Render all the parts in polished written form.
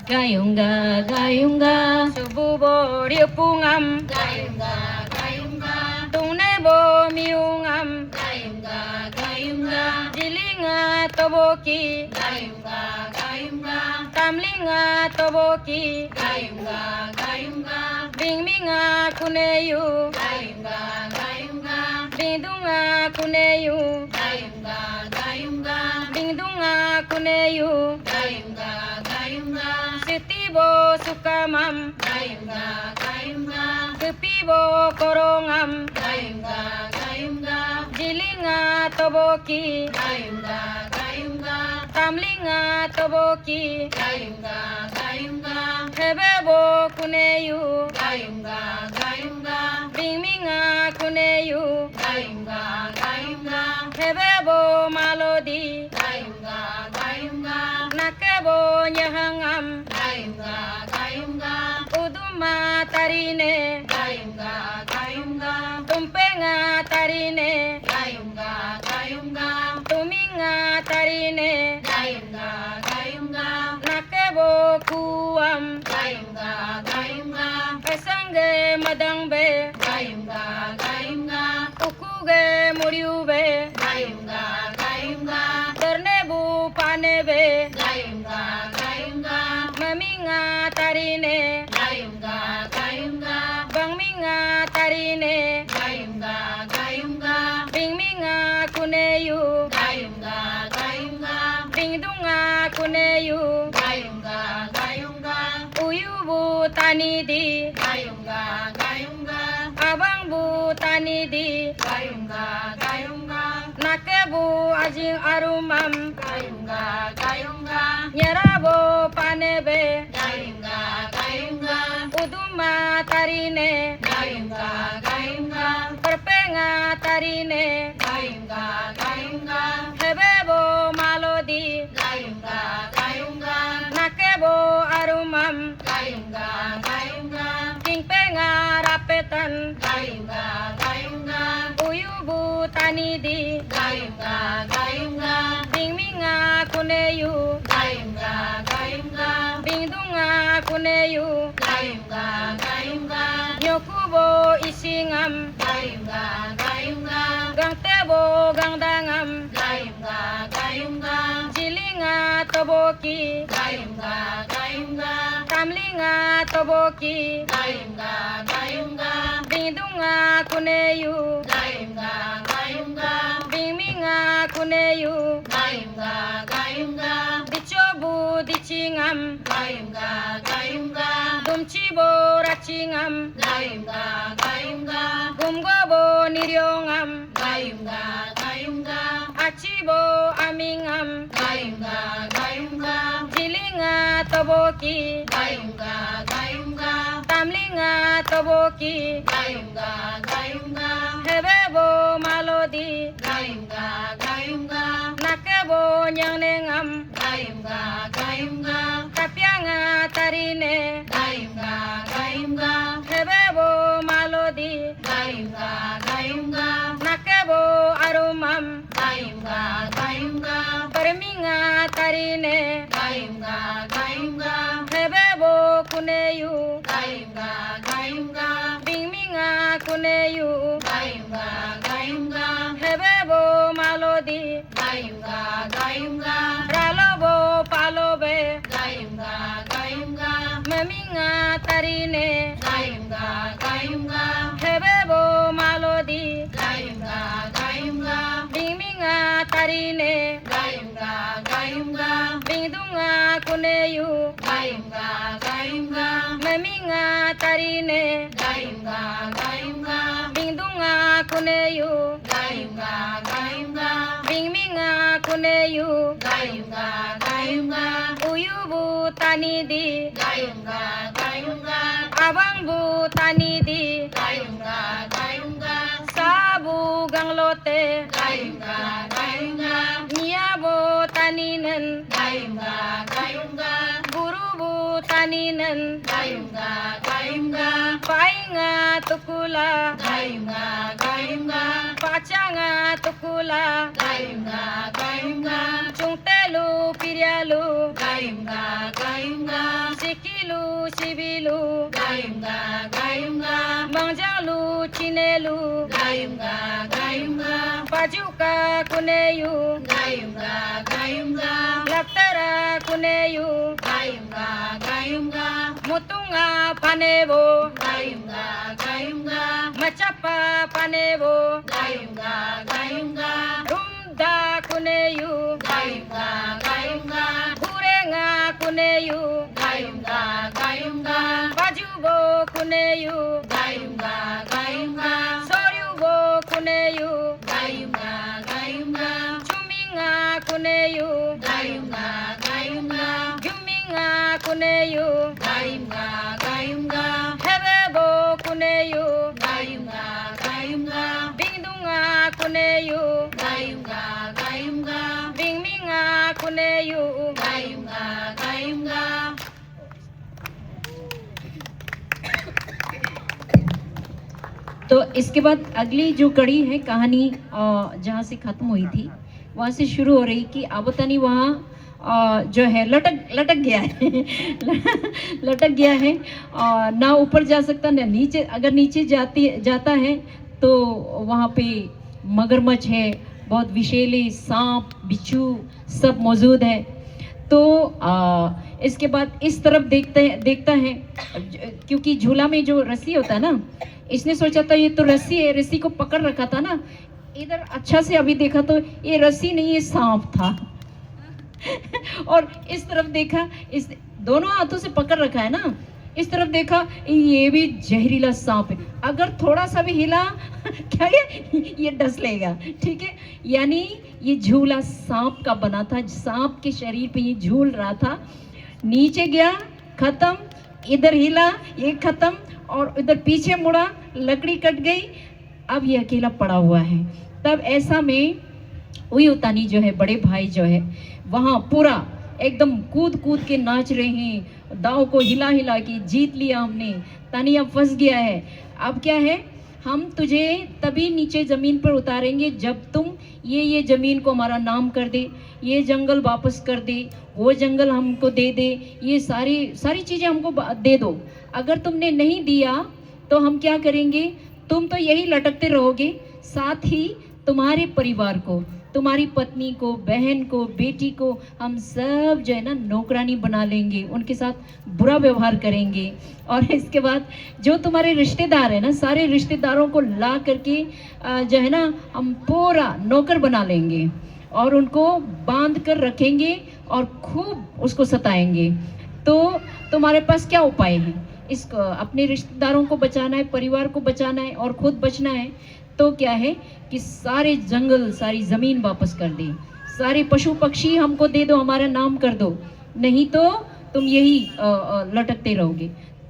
gayungga sububo riupungam gayungga tungnebo miungam gayungga jilinga toboki gayungga tamlinga toboki gayungga bingminga kuneyu gayungga bindunga kuneyu gayungga bindunga kuneyu gayungga setibo sukamam gayungga kepibo korongam gayungga jilinga toboki gayungga tamlinga toboki gayungga hebebo kuneyu gayungga bingminga kuneyu gayungga hebebo malodi gayungga nakebo nyahangam gayungga uduma tarine gayungga tumpenga tarine gayungga tuminga tarine gayungga nakebo kuam gayungga esange madangbe gayungga ukuge muriube gayungga ternebu panebe gayungga maminga tarine gayungga bangminga tarine gayungga bingminga kuneyu gayungga bingdunga kuneyu gayungga uyubu tanidi gayungga abangbu tanidi gayungga nakebu ajing arumam gayungga nyerabo panebe gayungga uduma tarine gayungga perpenga tarine gayungga hebebo malodi gayungga nakebo arumam gayungga kingpenga rapetan gayungga uyubu tanidi gayungga bingminga kuneyu gayungga bingdunga kuneyu gayungga nyokubo isingam gayungga gangtebo gangdangam gayungga jilinga toboki gayungga tamlinga toboki gayungga bingdunga kuneyu gayungga bingminga kuneyu gayungga dicobu dicingam gayungga dumcibo racingam gayungga gumgobo niryongam gayungga acibo amingam gayungga jilinga toboki gayungga tamlinga toboki gayungga hebebo malodi gayungga nakebo nyangnengam gayungga kapyanga tarine gayungga hebebo malodi gayungga nakebo arumam gayungga perminga tarine gayungga hebebo kuneyu gayungga bingminga kuneyu gayungga hebebo malodi gayungga ralobo palobe gayungga maminga tarine gayungga hebebo malodi gayungga bingminga tarine gayungga bingdunga kuneyu gayungga maminga tarine gayungga bingdunga kuneyu gayungga bingminga kuneyu gayungga uyubu tanidi gayungga abangbu tanidi gayungga sabu ganglote gayungga niyabo taninen gayungga gurubu taninen gayungga painga tukula gayungga pacanga tukula gayungga chungtelu piryalu gayungga Sikilu sibilu gayunga gayunga Mangjalu cinelu gayunga gayunga Pajuka kuneyu gayunga gayunga Laktara kuneyu gayunga gayunga Mutunga panebo gayunga gayunga Machapa panebo gayunga gayunga Rumda kuneyu gayunga gayunga Burenga kuneyu gayunga gayunga Pajubo kuneyu gayunga gayunga Soryubo kuneyu gayunga gayunga Chuminga kuneyu gayunga gayunga Juminga kuneyu gayunga gayunga Hebebo kuneyu gayunga gayunga Bingdunga kuneyu gayunga gayunga Bingminga kuneyu gayunga gayunga तो इसके बाद अगली जो कड़ी है कहानी जहाँ से खत्म हुई थी वहाँ से शुरू हो रही कि आवतानी वहाँ जो है लटक गया है लटक गया है ना ऊपर जा सकता ना नीचे, अगर नीचे जाता है तो वहाँ पे मगरमच्छ है, बहुत विषैले सांप बिच्छू सब मौजूद है। तो इसके बाद इस तरफ देखता है क्योंकि झूला में जो रस्सी होता है ना, इसने सोचा था ये तो रस्सी है, रस्सी को पकड़ रखा था ना, इधर अच्छा से अभी देखा तो ये रस्सी नहीं ये सांप था और इस तरफ देखा, इस दोनों हाथों से पकड़ रखा है ना, इस तरफ देखा ये भी जहरीला सांप है, अगर थोड़ा सा भी हिला क्या ये डस लेगा, ठीक है। यानी ये झूला सांप का बना था, सांप के शरीर पे ये झूल रहा था, नीचे गया खत्म, इधर हिला ये खत्म और इधर पीछे मुड़ा लकड़ी कट गई, अब ये अकेला पड़ा हुआ है। तब ऐसा में उयुतानी जो है बड़े भाई जो है वहाँ पूरा एकदम कूद कूद के नाच रहे हैं, दाव को हिला हिला के जीत लिया हमने, तानिया फंस गया है, अब क्या है हम तुझे तभी नीचे ज़मीन पर उतारेंगे जब तुम ये ज़मीन को हमारा नाम कर दे, ये जंगल वापस कर दे, वो जंगल हमको दे दे, ये सारी चीज़ें हमको दे दो। अगर तुमने नहीं दिया तो हम क्या करेंगे, तुम तो यही लटकते रहोगे, साथ ही तुम्हारे परिवार को, तुम्हारी पत्नी को, बहन को, बेटी को हम सब जो है ना नौकरानी बना लेंगे, उनके साथ बुरा व्यवहार करेंगे और इसके बाद जो तुम्हारे रिश्तेदार हैं ना, सारे रिश्तेदारों को ला करके जो है ना हम पूरा नौकर बना लेंगे और उनको बांध कर रखेंगे और खूब उसको सताएंगे। तो तुम्हारे पास क्या उपाय है, इसको अपने रिश्तेदारों को बचाना है, परिवार को बचाना है और खुद बचना है, तो क्या है कि सारे जंगल सारी ज़मीन वापस कर दे, सारे पशु पक्षी हमको दे दो, हमारा नाम कर दो, नहीं तो तुम यही लटकते रहोगे।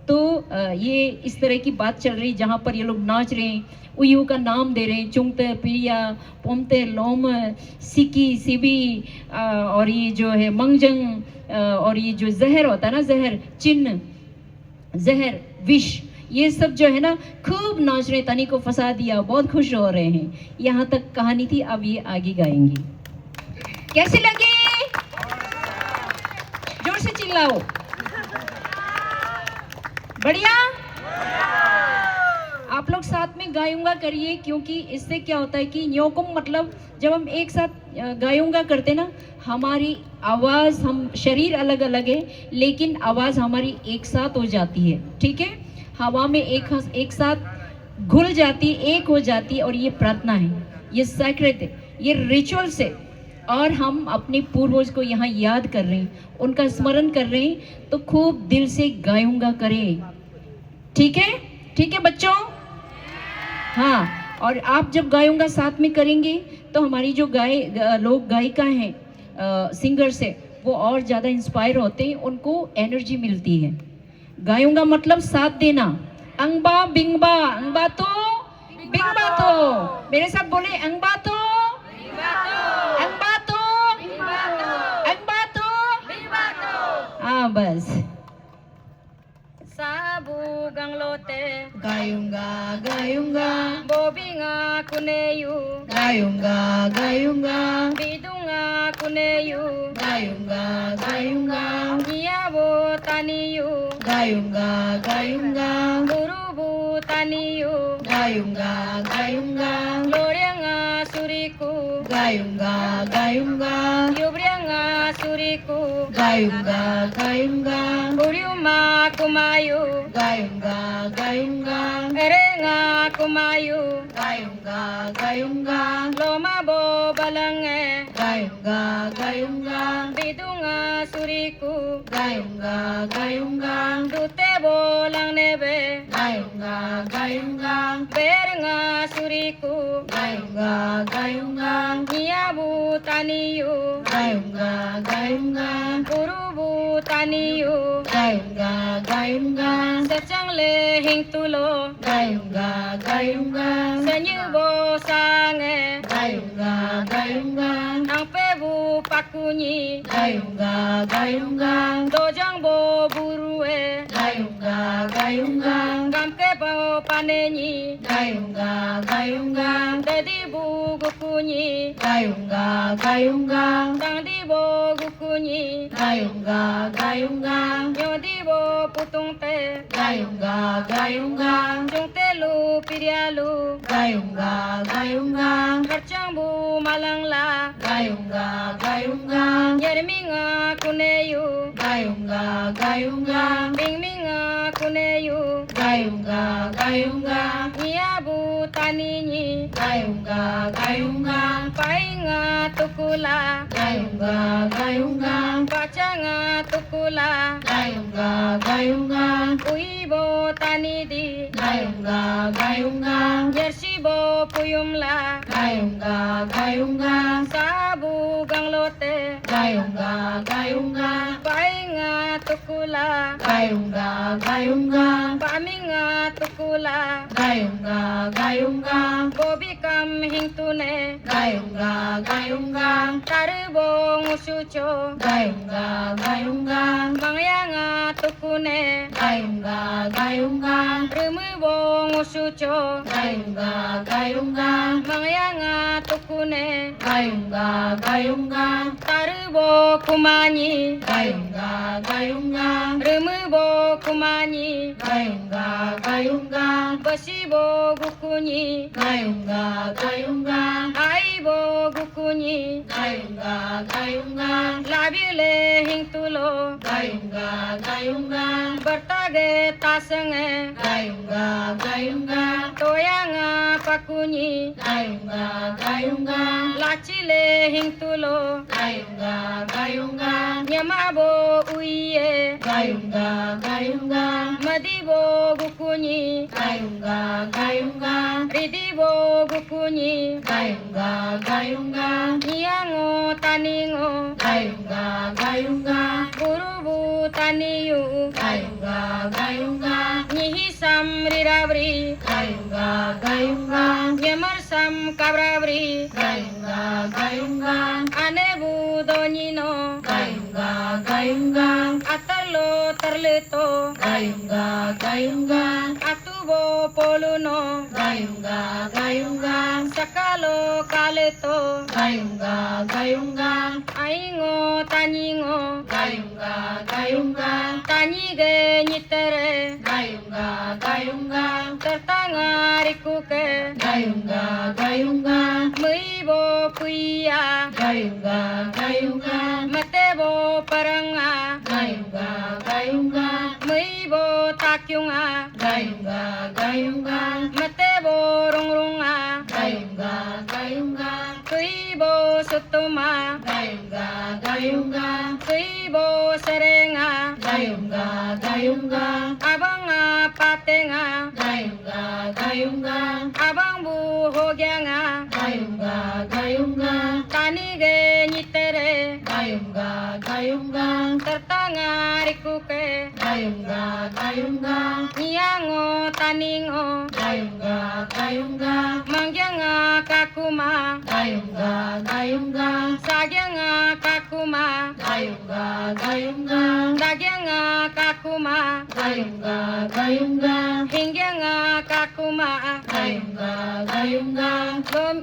तो ये इस तरह की बात चल रही जहाँ पर ये लोग नाच रहे हैं, उयू का नाम दे रहे हैं, चुंगते पिया पोमते लोम सिकी सिबी और ये जो है मंगजंग और ये जो जहर होता है ना, जहर चिन्ह जहर विष, ये सब जो है ना खूब नाच रहे, तनी को फंसा दिया, बहुत खुश हो रहे हैं। यहाँ तक कहानी थी, अब ये आगे गाएंगी। कैसी लगी? जोर से चिल्लाओ। बढ़िया? आप लोग साथ में गायूंगा करिए, क्योंकि इससे क्या होता है कि न्योकुम मतलब जब हम एक साथ गायूंगा करते ना, हमारी आवाज़, हम शरीर अलग अलग है लेकिन आवाज़ हमारी एक साथ हो जाती है, ठीक है, हवा में एक साथ घुल जाती, एक हो जाती। और ये प्रार्थना है, ये सैक्रेड है, ये रिचुअल्स है और हम अपने पूर्वज को यहाँ याद कर रहे हैं, उनका स्मरण कर रहे हैं, तो खूब दिल से गायूंगा करें, ठीक है? ठीक है बच्चों? हाँ, और आप जब गायूंगा साथ में करेंगे तो हमारी जो लोग गायिका हैं, सिंगर्स है, वो और ज़्यादा इंस्पायर होते हैं, उनको एनर्जी मिलती है। गायूंगा मतलब साथ देना, अंगबा बिंगबा, अंगबा तो बिंगबा तो, मेरे साथ बोले अंगबा तो अंगबा तो अंगबा तो, हाँ बस। Sabu ganglote gayunga gayunga bobinga kuneyu gayunga gayunga bidunga kuneyu gayunga gayunga nyiabu taniyu gayunga gayunga burubu taniyu gayunga gayunga loryanga suriku gayunga gayunga yubrianga suriku gayunga gayunga buryuma kumayu gayunga gayunga erenga kumayu gayunga gayunga loma bo balange gayunga gayunga bidunga suriku gayunga gayunga dute bolang nebe gayunga gayunga berenga suriku gayunga gayunga nyiabu taniyu gayunga gayunga burubu taniyu gayunga gayunga sechangle hingtulo gayunga gayunga senyubo sange gayunga gayunga ang pebu pakunyi gayunga gayunga dojang bo burue gayunga gayunga gamke bo panenyi gayunga gayunga dedi bu gukunyi gayunga gayunga tangdi bo gukunyi gayunga gayunga nyodi bo putung te gayunga gayunga chung te lu pirialu gayunga gayunga harchang bu malangla gayunga gayunga nyerminga kuneyu gayunga gayunga bingminga kuneyu gayunga gayunga nyiabu taninyi gayunga gayunga painga tukula gayunga gayunga pacanga tukula gayunga gayunga uibo tanidi gayunga gayunga yersibo puyumla gayunga gayunga sabu ganglote gayunga gayunga painga tukula gayunga gayunga paminga tukula gayunga gayunga bobi kam hingtune gayunga gayunga tarubo ngusucho gayunga gayunga mangyanga tukune gayunga gayunga rumubo ngusucho gayunga gayunga mangyanga tukune gayunga gayunga tarubo kumanyi gayunga gayunga rumubo kumanyi gayunga gayunga basibo gukunyi gayunga gayunga aibo gukunyi gayunga gayunga labile hingtulo gayunga gayunga bertage tasange gayunga gayunga toyanga pakunyi gayunga gayunga lachile hingtulo gayunga gayunga nyamabo uiye gayunga gayunga madibo gukunyi gayunga gayunga ridibo gukunyi gayunga gayunga niango taningo gayunga gayunga burubu taniyu gayunga gayunga nyihisam rirabri gayunga gayunga nyamarsam kabrabri gayunga gayunga anebu donyino gayunga gayunga atarlo tarleto gayunga gayunga atubo poluno gayunga gayunga sakalo kaleto gayunga gayunga aingo tanyingo gayunga gayunga tanyige nyitere gayunga gayunga tertanga rikuke gayunga gayunga muibo puya gayunga gayunga matebo paranga gayunga gayunga muibo takyunga gayunga gayunga matebo rungrunga gayunga gayunga kuibo sutuma gayunga gayunga kuibo serenga gayunga gayunga abanga patenga gayunga gayunga abang bu hogyanga gayunga gayunga tanige nyitere gayunga gayunga tertanga rikuke gayunga gayunga niango taningo gayunga gayunga mangyanga kakuma gayunga gayunga sagyanga kakuma gayunga gayunga dagyanga kakuma kakuma gayungga gayungga hingyanga kakuma gayungga gayungga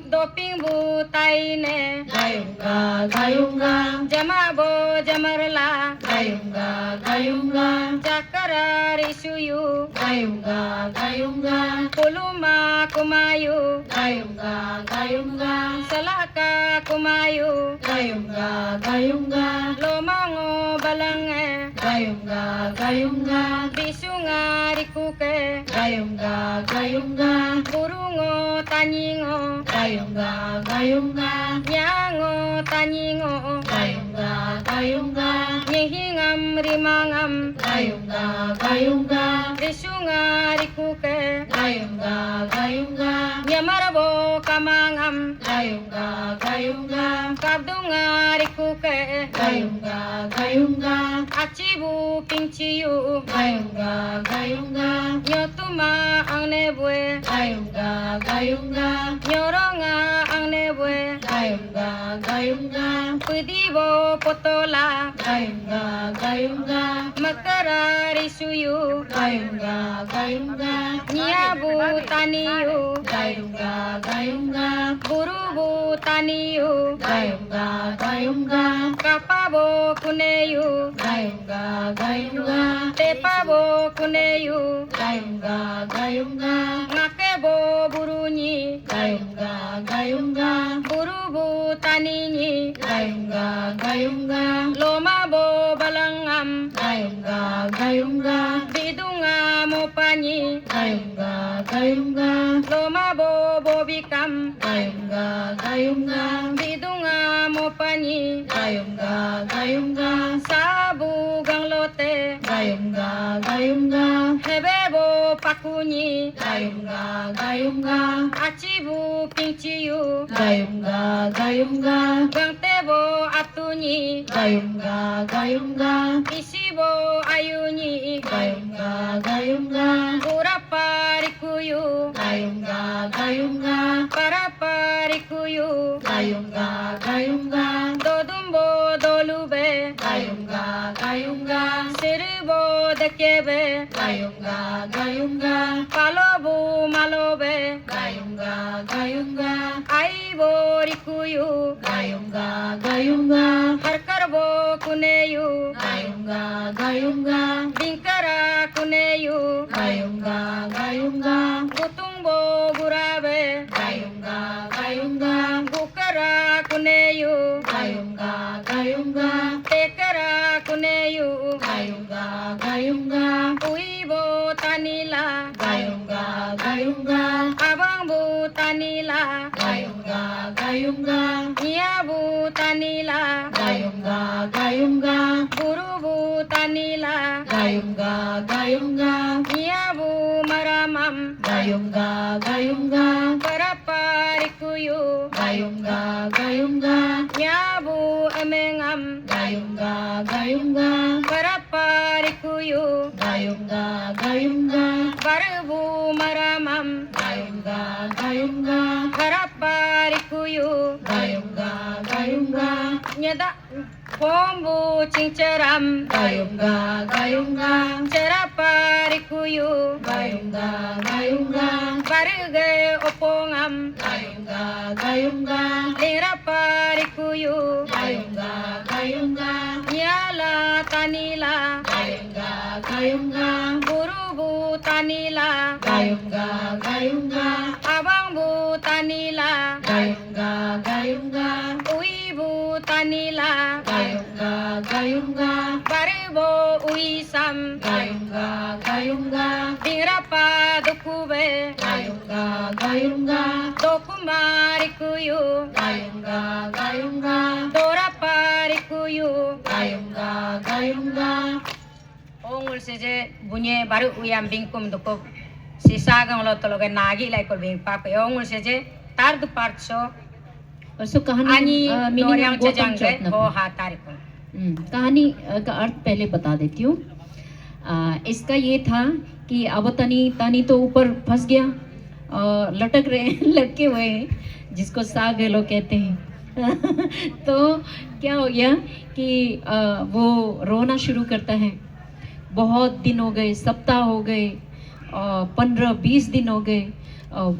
doping bu taine gayungga gayungga jama bo jamarla gayungga gayungga jakara risuyu gayungga gayungga kuluma kumayu gayungga gayungga salaka kumayu gayungga gayungga lomango balange gayungga gayungga bisunga rikuke gayungga gayungga burungo taningo gayungga gayungga nyango taningo gayungga gayungga nyihingam rimangam gayungga gayungga bisunga rikuke gayungga gayungga nyamarabo kamangam gayungga gayungga kabdunga rikuke gayungga gayungga acibu pinciyu gayungga gayungga nyotuma ang nebue gayungga gayungga nyoronga ang nebue gayungga gayungga pudibo potola gayungga gayungga makara risuyu gayungga gayungga nyabu taniyu gayungga gayungga burubu taniyu gayungga gayungga kapabo kuneyu gayungga gayungga tepabo kuneyu gayungga gayungga ngakebo burunyi gayungga gayungga burubu taninyi gayungga gayungga lomabo balangam gayungga gayungga bidunga mopanyi gayungga gayungga lomabo bobikam gayungga gayungga bidunga mopanyi gayungga gayungga sabu ganglote gayungga gayungga hebebo pakunyi gayungga gayungga acibu pinciyu gayungga gayungga gangtebo atunyi gayungga gayungga isibo ayunyi gayungga gayungga urapa rikuyu gayungga gayungga parapa rikuyu gayungga gayungga dodumbo dolube gayungga gayungga siribo dekebe gayungga gayungga palobu malobe gayungga gayungga aibo rikuyu gayungga gayungga harkarbo kuneyu gayungga gayungga bingkara kuneyu gayungga gayungga gutungbo gurabe gayungga gayungga gukara kuneyu gayungga gayungga tekara kuneyu gayungga gayungga uibo tanila gayungga gayungga abangbu tanila gayungga gayungga nyabu tanila gayungga gayungga burubu tanila gayungga gayungga nyabu maramam gayungga gayungga parapa rikuyu gayungga gayungga nyabu emengam gayungga gayungga parapa rikuyu gayungga gayungga barabu maramam gayungga gayungga parapa rikuyu gayungga gayungga nyada pombu cingceram gayungga gayungga cerapa rikuyu gayungga gayungga barige opongam gayungga gayungga lirapa rikuyu gayungga gayungga nyala tanila gayungga gayungga burubu tanila gayungga gayungga abangbu tanila gayungga gayungga uibu tanila gayungga gayungga baribo uisam gayungga gayungga birapa dukube gayungga gayungga dokumarikuyu gayungga gayungga doraparikuyu gayungga gayungga ongul seje bunye baru uyam bingkum dukub sisagang lo tologe nagi lai kol bing pa pe ongul seje tardu partso सो कहानी ani meaning doryang of Gautam chajangge Chautnap. ho ha tarikun कहानी का अर्थ पहले बता देती हूँ। इसका ये था कि अवतनी तानी तो ऊपर फंस गया और लटक रहे लटके हुए हैं जिसको साग लोग कहते हैं तो क्या हो गया कि वो रोना शुरू करता है बहुत दिन हो गए, सप्ताह हो गए, 15-20 दिन हो गए, वो